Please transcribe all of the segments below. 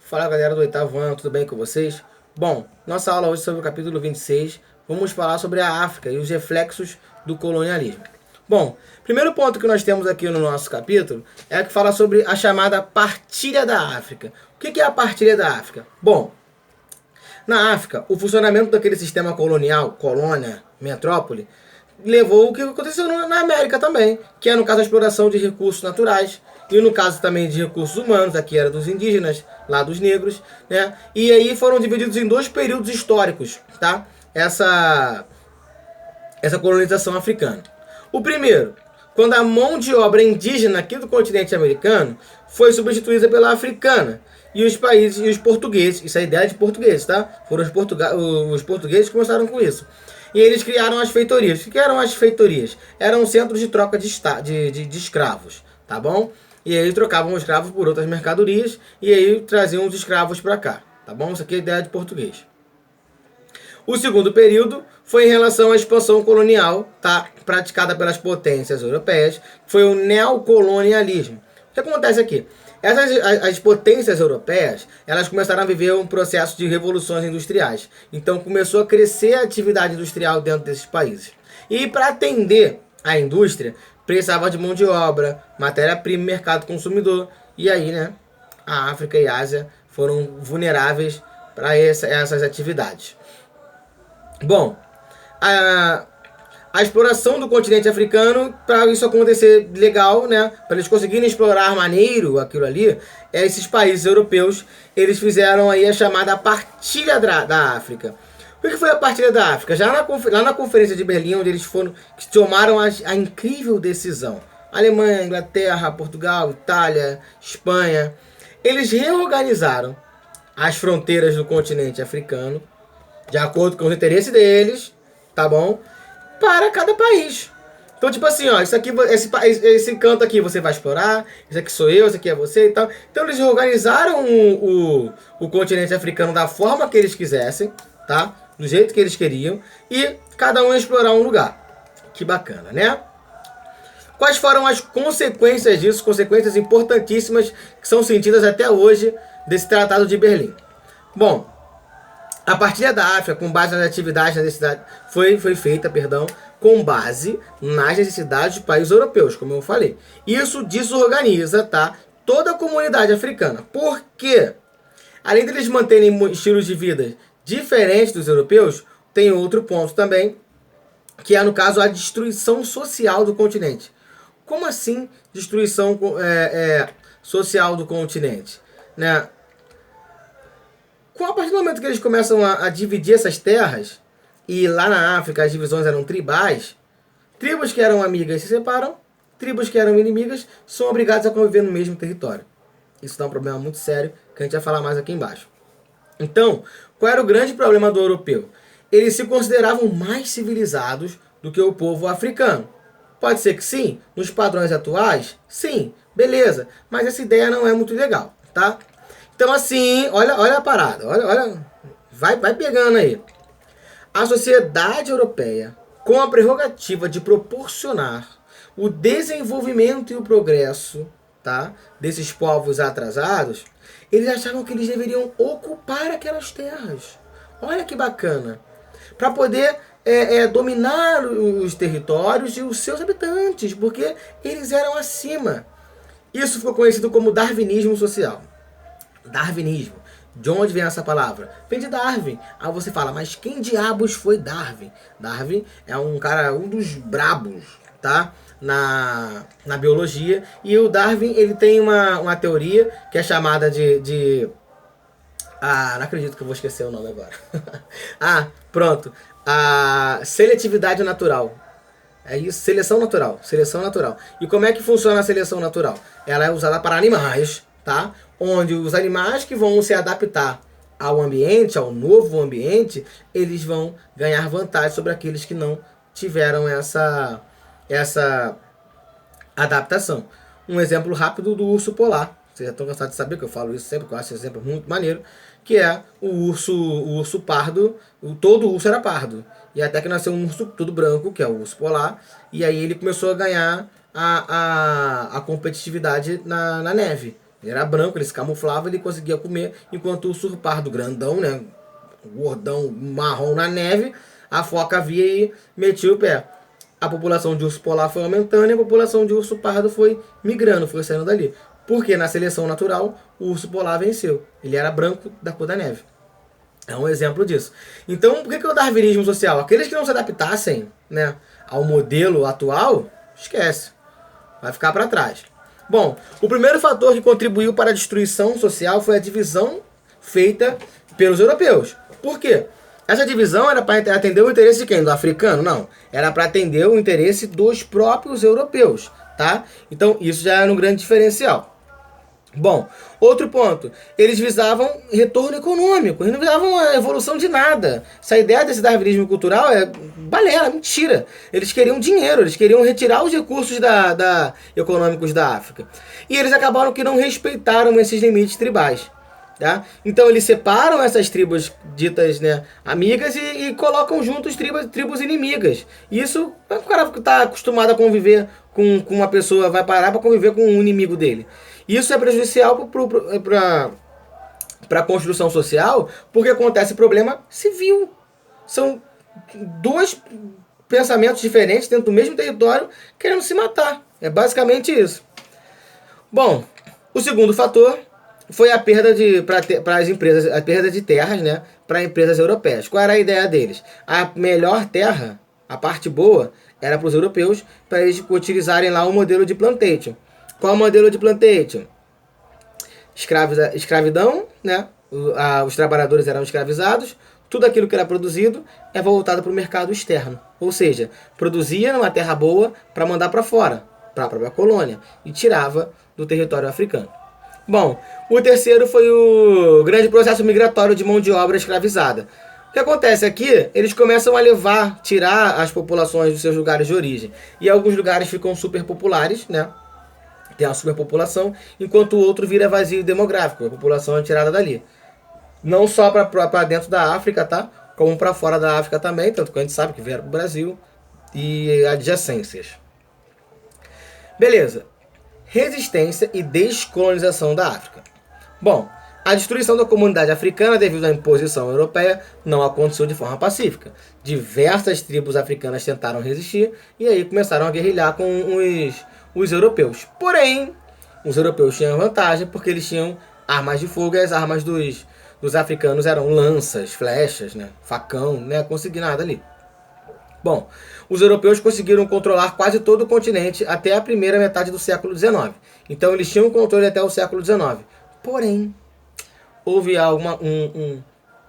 Fala galera do oitavo ano, tudo bem com vocês? Bom, nossa aula hoje é sobre o capítulo 26. Vamos falar sobre a África e os reflexos do colonialismo. Bom, primeiro ponto que nós temos aqui no nosso capítulo é que fala sobre a chamada partilha da África. O que é a partilha da África? Bom, na África, o funcionamento daquele sistema colonial, colônia, metrópole, levou o que aconteceu na América também, que é no caso a exploração de recursos naturais e no caso também de recursos humanos, aqui era dos indígenas, lá dos negros, né? E aí foram divididos em dois períodos históricos, tá? Essa colonização africana. O primeiro, quando a mão de obra indígena aqui do continente americano foi substituída pela africana. E os países, e os portugueses, isso é a ideia de portugueses, tá? Foram os portugueses que começaram com isso. E eles criaram as feitorias. O que eram as feitorias? Eram centros de troca de escravos, tá bom? E aí trocavam os escravos por outras mercadorias e aí traziam os escravos para cá, tá bom? Isso aqui é a ideia de português. O segundo período foi em relação à expansão colonial, tá, praticada pelas potências europeias, foi o neocolonialismo. O que acontece aqui? As potências europeias, elas começaram a viver um processo de revoluções industriais. Então começou a crescer a atividade industrial dentro desses países. E para atender a indústria, precisava de mão de obra, matéria-prima, mercado consumidor. E aí, né, a África e a Ásia foram vulneráveis para essas atividades. Bom, a exploração do continente africano, para isso acontecer legal, né, para eles conseguirem explorar maneiro aquilo ali, esses países europeus, eles fizeram aí a chamada partilha da África. O que foi a partilha da África? Já lá na Conferência de Berlim, onde eles foram, que tomaram a incrível decisão. Alemanha, Inglaterra, Portugal, Itália, Espanha, eles reorganizaram as fronteiras do continente africano, de acordo com os interesses deles, tá bom? Para cada país. Então, tipo assim, ó, isso aqui, esse canto aqui você vai explorar, isso aqui sou eu, isso aqui é você e tal. Então, eles organizaram o continente africano da forma que eles quisessem, tá? Do jeito que eles queriam, e cada um ia explorar um lugar. Que bacana, né? Quais foram as consequências disso? Consequências importantíssimas que são sentidas até hoje desse Tratado de Berlim. Bom, a partilha da África, com base nas atividades da necessidade, foi feita, com base nas necessidades de países europeus, como eu falei. Isso desorganiza, tá, toda a comunidade africana. Por quê? Além deles manterem estilos de vida diferentes dos europeus, tem outro ponto também, que é, no caso, a destruição social do continente. Como assim destruição social do continente? Né? A partir do momento que eles começam a dividir essas terras, e lá na África as divisões eram tribais, tribos que eram amigas se separam, tribos que eram inimigas são obrigadas a conviver no mesmo território. Isso dá um problema muito sério, que a gente vai falar mais aqui embaixo. Então, qual era o grande problema do europeu? Eles se consideravam mais civilizados do que o povo africano. Pode ser que sim, nos padrões atuais, sim, beleza, mas essa ideia não é muito legal, tá? Então assim, olha a parada, olha, vai pegando aí. A sociedade europeia, com a prerrogativa de proporcionar o desenvolvimento e o progresso, tá, desses povos atrasados, eles achavam que eles deveriam ocupar aquelas terras. Olha que bacana. Para poder dominar os territórios e os seus habitantes, porque eles eram acima. Isso ficou conhecido como darwinismo social. Darwinismo. De onde vem essa palavra? Vem de Darwin. Aí você fala, mas quem diabos foi Darwin? Darwin é um cara, um dos brabos, tá? Na biologia. E o Darwin, ele tem uma teoria que é chamada não acredito que eu vou esquecer o nome agora. Pronto. A seletividade natural. É isso, seleção natural. Seleção natural. E como é que funciona a seleção natural? Ela é usada para animais, tá? Onde os animais que vão se adaptar ao ambiente, ao novo ambiente, eles vão ganhar vantagem sobre aqueles que não tiveram essa adaptação. Um exemplo rápido do urso polar. Vocês já estão cansados de saber que eu falo isso sempre, que eu acho esse exemplo muito maneiro, que é o urso pardo. Todo urso era pardo. E até que nasceu um urso todo branco, que é o urso polar, e aí ele começou a ganhar a competitividade na neve. Ele era branco, ele se camuflava, ele conseguia comer, enquanto o urso pardo grandão, né, gordão marrom na neve, a foca via e metia o pé. A população de urso polar foi aumentando e a população de urso pardo foi migrando, foi saindo dali. Porque na seleção natural, o urso polar venceu. Ele era branco da cor da neve. É um exemplo disso. Então, por que o darwinismo social? Aqueles que não se adaptassem, né, ao modelo atual, esquece. Vai ficar para trás. Bom, o primeiro fator que contribuiu para a destruição social foi a divisão feita pelos europeus. Por quê? Essa divisão era para atender o interesse de quem? Do africano? Não. Era para atender o interesse dos próprios europeus, tá? Então, isso já era um grande diferencial. Bom, outro ponto, eles visavam retorno econômico, eles não visavam a evolução de nada. Essa ideia desse darwinismo cultural é balela, mentira. Eles queriam dinheiro, eles queriam retirar os recursos econômicos da África. E eles acabaram que não respeitaram esses limites tribais. Tá? Então eles separam essas tribos ditas, né, amigas e colocam juntos tribos inimigas. Isso, o cara que está acostumado a conviver com uma pessoa vai parar para conviver com um inimigo dele. Isso é prejudicial para a construção social, porque acontece problema civil. São dois pensamentos diferentes dentro do mesmo território querendo se matar. É basicamente isso. Bom, o segundo fator foi a perda para as empresas, a perda de terras, né, para empresas europeias. Qual era a ideia deles? A melhor terra, a parte boa, era para os europeus, para eles utilizarem lá o modelo de plantation. Qual é o modelo de plantation? Escravidão, né? Os trabalhadores eram escravizados, tudo aquilo que era produzido é voltado para o mercado externo. Ou seja, produzia numa terra boa para mandar para fora, para a própria colônia, e tirava do território africano. Bom, o terceiro foi o grande processo migratório de mão de obra escravizada. O que acontece aqui? Eles começam a tirar as populações dos seus lugares de origem. E alguns lugares ficam superpopulares, né? Tem a superpopulação, enquanto o outro vira vazio demográfico. A população é tirada dali. Não só para dentro da África, tá? Como para fora da África também, tanto que a gente sabe que vieram para o Brasil e adjacências. Beleza. Resistência e descolonização da África. Bom, a destruição da comunidade africana devido à imposição europeia não aconteceu de forma pacífica. Diversas tribos africanas tentaram resistir e aí começaram a guerrilhar com os europeus. Porém, os europeus tinham vantagem porque eles tinham armas de fogo e as armas dos africanos eram lanças, flechas, né, facão, não ia conseguir nada ali. Bom, os europeus conseguiram controlar quase todo o continente até a primeira metade do século XIX. Então eles tinham controle até o século XIX. Porém, houve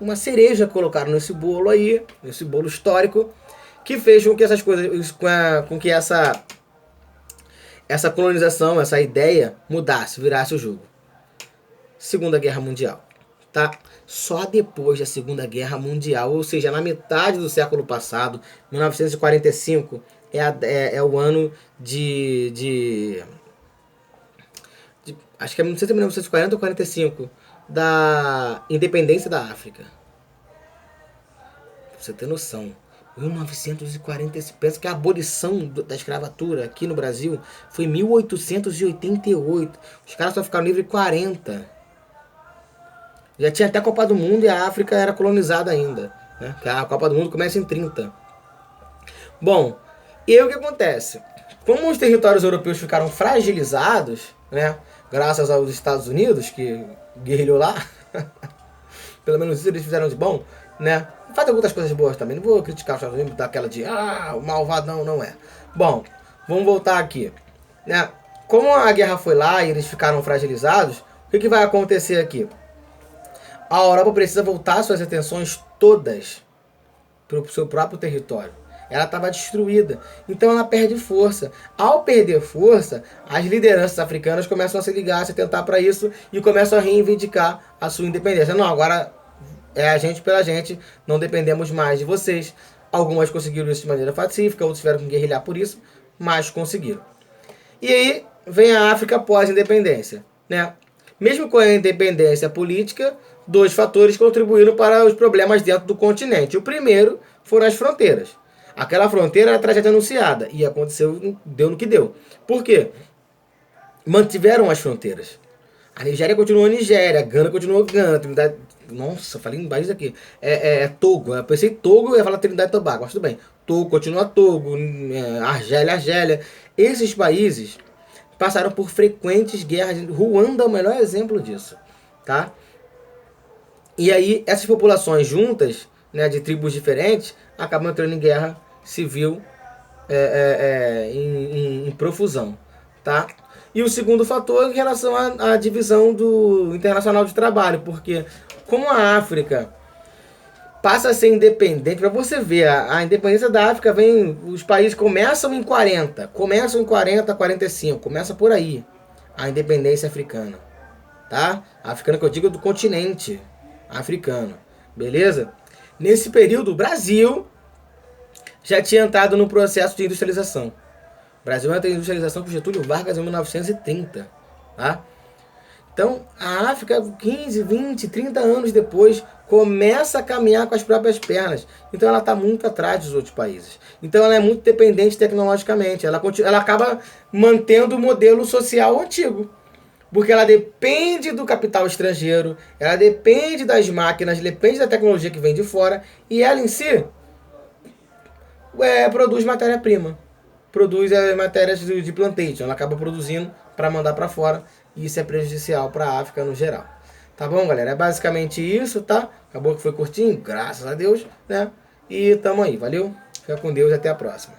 uma cereja que colocaram nesse bolo aí, nesse bolo histórico, que fez com que essas coisas, com que essa colonização, essa ideia mudasse, virasse o jogo. Segunda Guerra Mundial, tá? Só depois da Segunda Guerra Mundial, ou seja, na metade do século passado, 1945, é o ano acho que é 1940 ou 45, da independência da África. Pra você ter noção. 1945, pensa que a abolição da escravatura aqui no Brasil foi em 1888. Os caras só ficaram livres em 40. Já tinha até a Copa do Mundo e a África era colonizada ainda, né? A Copa do Mundo começa em 30. Bom, e aí o que acontece? Como os territórios europeus ficaram fragilizados, né? Graças aos Estados Unidos, que guerrilhou lá, pelo menos isso eles fizeram de bom, né? Faz algumas coisas boas também, não vou criticar os Estados Unidos daquela de o malvadão não é. Bom, vamos voltar aqui, né? Como a guerra foi lá e eles ficaram fragilizados, o que vai acontecer aqui? A Europa precisa voltar suas atenções todas para o seu próprio território. Ela estava destruída, então ela perde força. Ao perder força, as lideranças africanas começam a se ligar, a se tentar para isso e começam a reivindicar a sua independência. Não, agora é a gente pela gente, não dependemos mais de vocês. Algumas conseguiram isso de maneira pacífica, outros tiveram que guerrilhar por isso, mas conseguiram. E aí vem a África pós-independência, né? Mesmo com a independência política, dois fatores contribuíram para os problemas dentro do continente. O primeiro foram as fronteiras. Aquela fronteira era a tragédia anunciada e aconteceu, deu no que deu. Por quê? Mantiveram as fronteiras. A Nigéria continuou Nigéria, a Gana continuou Gana, Trindade... Nossa, falei em país aqui. Togo, eu pensei Togo, eu ia falar Trindade e Tobago, mas tudo bem. Togo continua Togo, Argélia, Argélia. Esses países passaram por frequentes guerras. Ruanda é o melhor exemplo disso, tá? E aí, essas populações juntas, né, de tribos diferentes, acabam entrando em guerra civil em profusão, tá? E o segundo fator em relação à divisão do internacional de trabalho, porque como a África passa a ser independente, para você ver, a independência da África vem, os países começam em 40, 45, começa por aí, a independência africana, tá? A africana que eu digo do continente africano, beleza? Nesse período, o Brasil já tinha entrado no processo de industrialização. O Brasil entra em industrialização com Getúlio Vargas em 1930, tá? Então, a África, 15, 20, 30 anos depois, começa a caminhar com as próprias pernas. Então, ela está muito atrás dos outros países. Então, ela é muito dependente tecnologicamente. Ela acaba mantendo o modelo social antigo. Porque ela depende do capital estrangeiro, ela depende das máquinas, depende da tecnologia que vem de fora. E ela em si produz matéria-prima. Produz matérias de plantation. Ela acaba produzindo para mandar para fora. E isso é prejudicial para a África no geral. Tá bom, galera? É basicamente isso, tá? Acabou que foi curtinho, graças a Deus, né? E tamo aí, valeu? Fica com Deus e até a próxima.